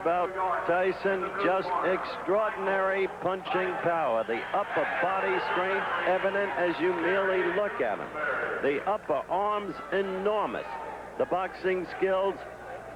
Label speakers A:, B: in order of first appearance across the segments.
A: About Tyson, just extraordinary punching power. The upper body strength evident as you merely look at him. The upper arms enormous. The boxing skills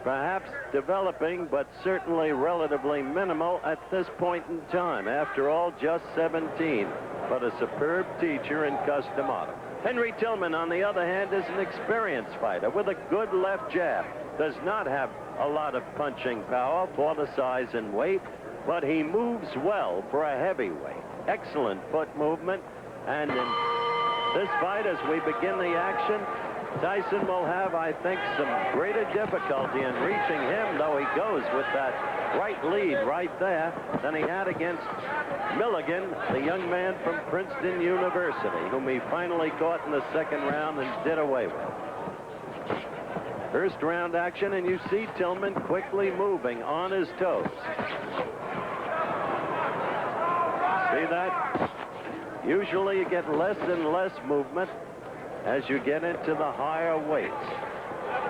A: perhaps developing, but certainly relatively minimal at this point in time. After all, just 17, but a superb teacher in custom auto. Henry Tillman, on the other hand, is an experienced fighter with a good left jab. Does not have a lot of punching power for the size and weight, but he moves well for a heavyweight. Excellent foot movement, and in this fight, as we begin the action, Tyson will have, I think, some greater difficulty in reaching him, though he goes with that right lead right there, than he had against Milligan, the young man from Princeton University, whom he finally caught in the second round and did away with. First round action, and you see Tillman quickly moving on his toes. See that? Usually you get less and less movement as you get into the higher weights.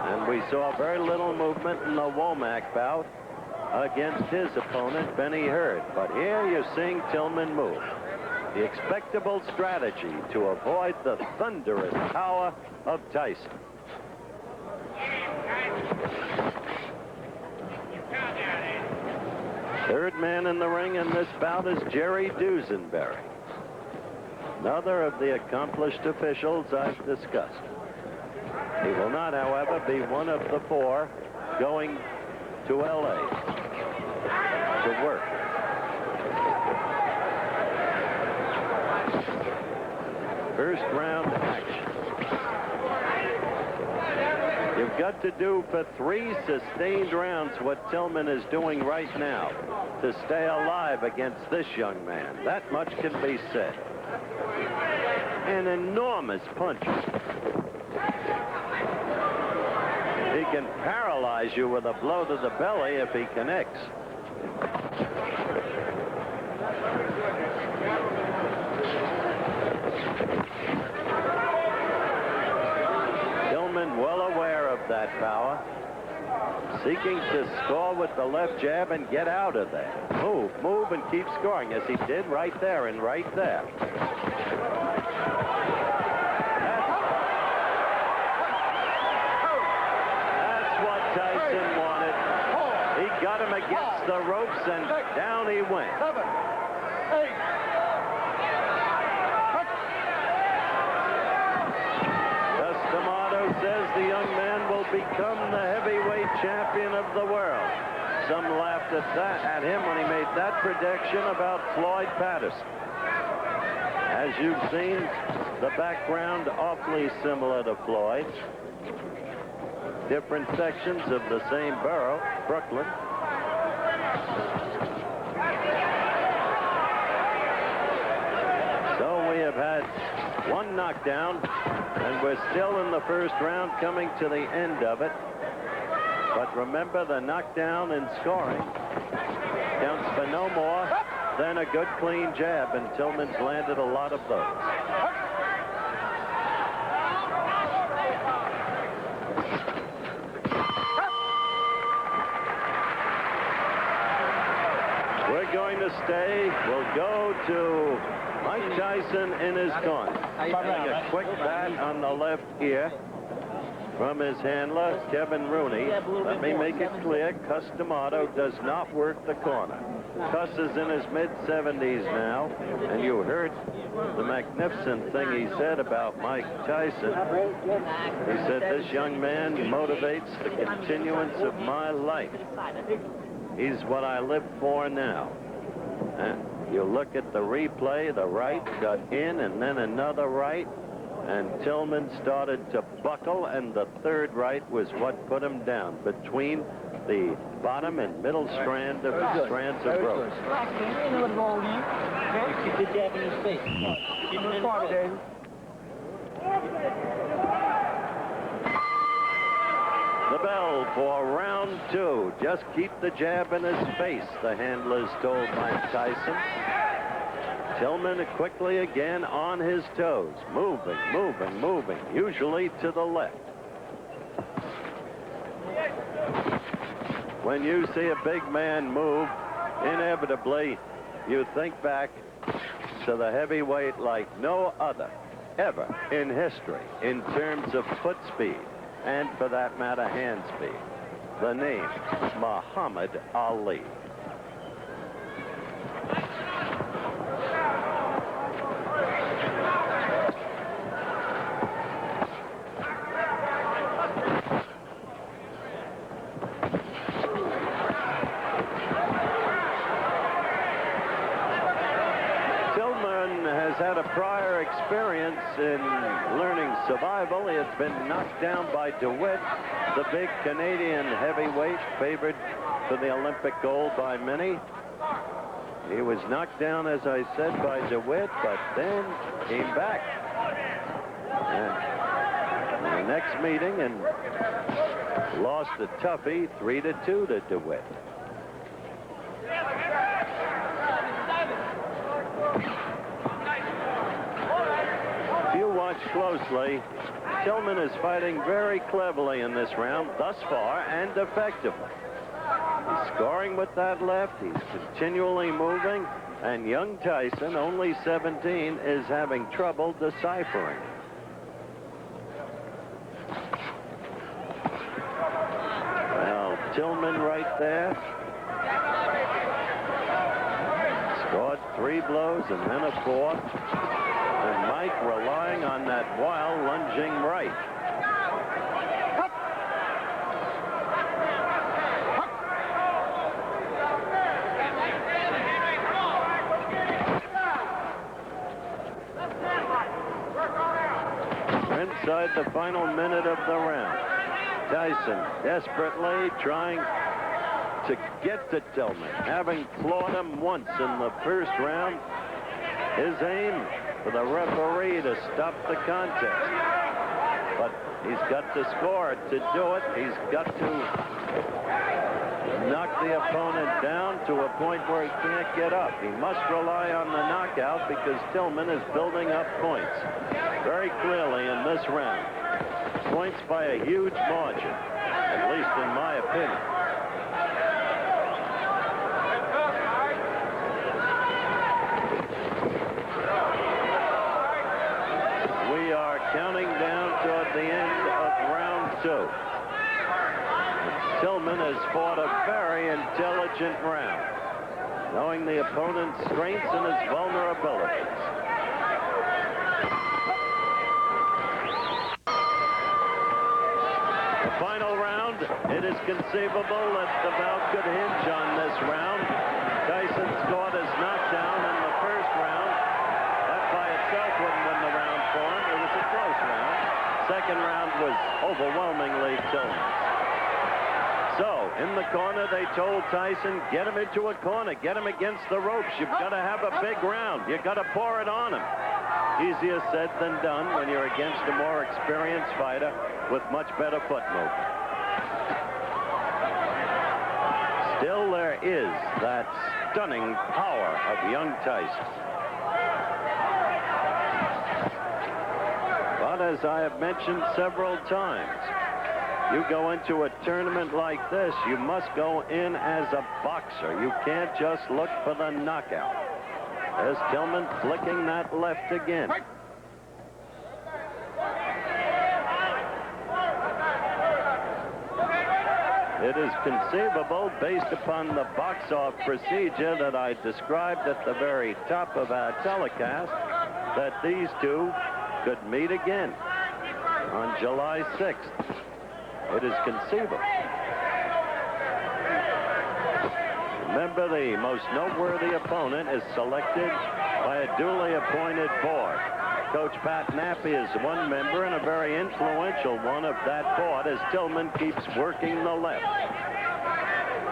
A: And we saw very little movement in the Womack bout against his opponent, Benny Hurd. But here you're seeing Tillman move. The expectable strategy to avoid the thunderous power of Tyson. Third man in the ring in this bout is Jerry Dusenberry, another of the accomplished officials I've discussed. He will not, however, be one of the four going to L.A. to work. First round action. You've got to do for 3 sustained rounds what Tillman is doing right now to stay alive against this young man. That much can be said. An enormous punch. He can paralyze you with a blow to the belly if he connects. Tillman well aware of that power, seeking to score with the left jab and get out of there. Move and keep scoring, as he did right there and right there. That's what Tyson wanted. He got him against the ropes, and down he went.
B: 7, 8.
A: Says the young man will become the heavyweight champion of the world. Some laughed at him when he made that prediction about Floyd Patterson. As you've seen, the background awfully similar to Floyd. Different sections of the same borough, Brooklyn. So we have had one knockdown, and we're still in the first round, coming to the end of it. But remember, the knockdown in scoring counts for no more than a good clean jab, and Tillman's landed a lot of those. We're going to stay. We'll go to Mike Tyson in his corner. Having a quick bat on the left ear from his handler, Kevin Rooney. Let me make it clear, Custom Auto does not work the corner. Cuss is in his mid-70s now, and you heard the magnificent thing he said about Mike Tyson. He said, this young man motivates the continuance of my life. He's what I live for now. And you look at the replay, the right got in and then another right, and Tillman started to buckle, and the third right was what put him down between the bottom and middle strand of the strands of rope.
C: Keep the jab in his face. Keep him in the face.
A: The bell for round 2. Just keep the jab in his face, the handlers told Mike Tyson. Tillman quickly again on his toes, moving, usually to the left. When you see a big man move, inevitably, you think back to the heavyweight like no other ever in history in terms of foot speed and, for that matter, hand speed. The name, Muhammad Ali. Had a prior experience in learning survival. He has been knocked down by DeWitt, the big Canadian heavyweight favored for the Olympic gold by many. He was knocked down, as I said, by DeWitt, but then came back. And in the next meeting and lost a toughie 3-2 to DeWitt. Watch closely. Tillman is fighting very cleverly in this round thus far and effectively. He's scoring with that left. He's continually moving. And young Tyson, only 17, is having trouble deciphering. Well, Tillman right there. Scored 3 blows and then a 4th. And Mike relying on that wild lunging right. We're inside the final minute of the round. Tyson desperately trying to get to Tillman, having floored him once in the first round. His aim for the referee to stop the contest. But he's got to score to do it. He's got to knock the opponent down to a point where he can't get up. He must rely on the knockout because Tillman is building up points very clearly in this round. Points by a huge margin, at least in my opinion. Counting down toward the end of round 2. Tillman has fought a very intelligent round, knowing the opponent's strengths and his vulnerabilities. The final round, it is conceivable that the bout could hinge on this round. Tyson scored his knockdown in the first round. That by itself wouldn't win the round for him. It was a close round. Second round was overwhelmingly Tillman. So, in the corner, they told Tyson, get him into a corner, get him against the ropes. You've got to have a big round. You've got to pour it on him. Easier said than done when you're against a more experienced fighter with much better foot movement. Still, there is that stunning power of young Tyson. But as I have mentioned several times, you go into a tournament like this, you must go in as a boxer. You can't just look for the knockout. There's Tillman flicking that left again. It is conceivable, based upon the box-off procedure that I described at the very top of our telecast, that these two could meet again on July 6th. It is conceivable. Remember, the most noteworthy opponent is selected by a duly appointed board. Coach Pat Nappy is one member and a very influential one of that board as Tillman keeps working the left.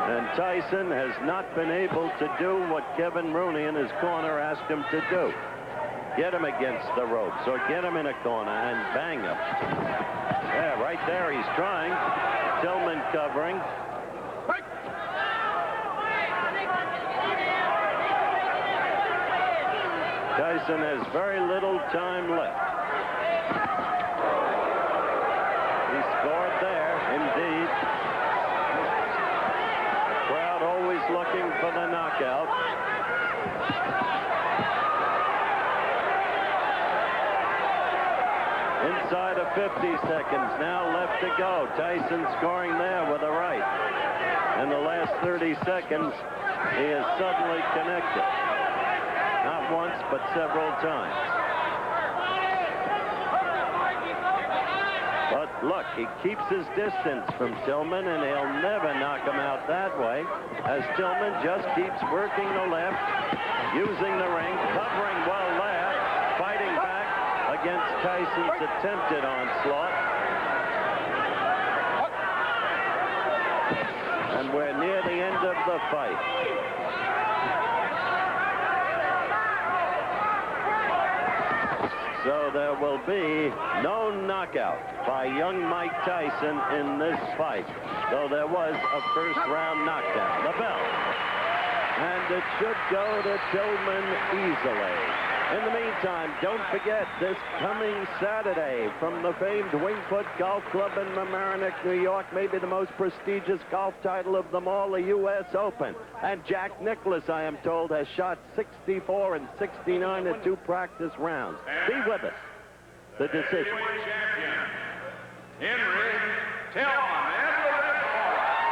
A: And Tyson has not been able to do what Kevin Rooney in his corner asked him to do. Get him against the ropes or get him in a corner and bang him. Yeah, right there he's trying. Tillman covering. Tyson has very little time left. He scored there, indeed. 50 seconds now left to go. Tyson scoring there with a right. In the last 30 seconds, he is suddenly connected. Not once, but several times. But look, he keeps his distance from Tillman, and he'll never knock him out that way, as Tillman just keeps working the left, using the ring, covering well there, fighting back against Tyson's attempted onslaught. And we're near the end of the fight. So there will be no knockout by young Mike Tyson in this fight, though there was a first-round knockdown. The bell. And it should go to Tillman easily. In the meantime, don't forget this coming Saturday from the famed Wingfoot Golf Club in Mamaroneck, New York, maybe the most prestigious golf title of them all, the U.S. Open. And Jack Nicklaus, I am told, has shot 64 and 69 in 2 practice rounds. Be with us. The decision.
D: Henry Tillman.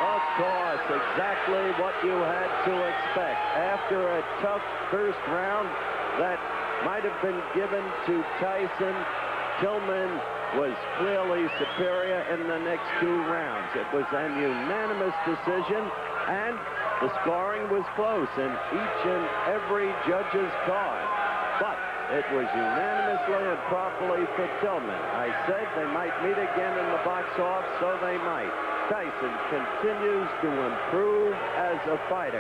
A: Of course, exactly what you had to expect. After a tough first round that might have been given to Tyson, Tillman was clearly superior in the next 2 rounds. It was an unanimous decision, and the scoring was close in each and every judge's card. But it was unanimously and properly for Tillman. I said they might meet again in the box off, so they might. Tyson continues to improve as a fighter.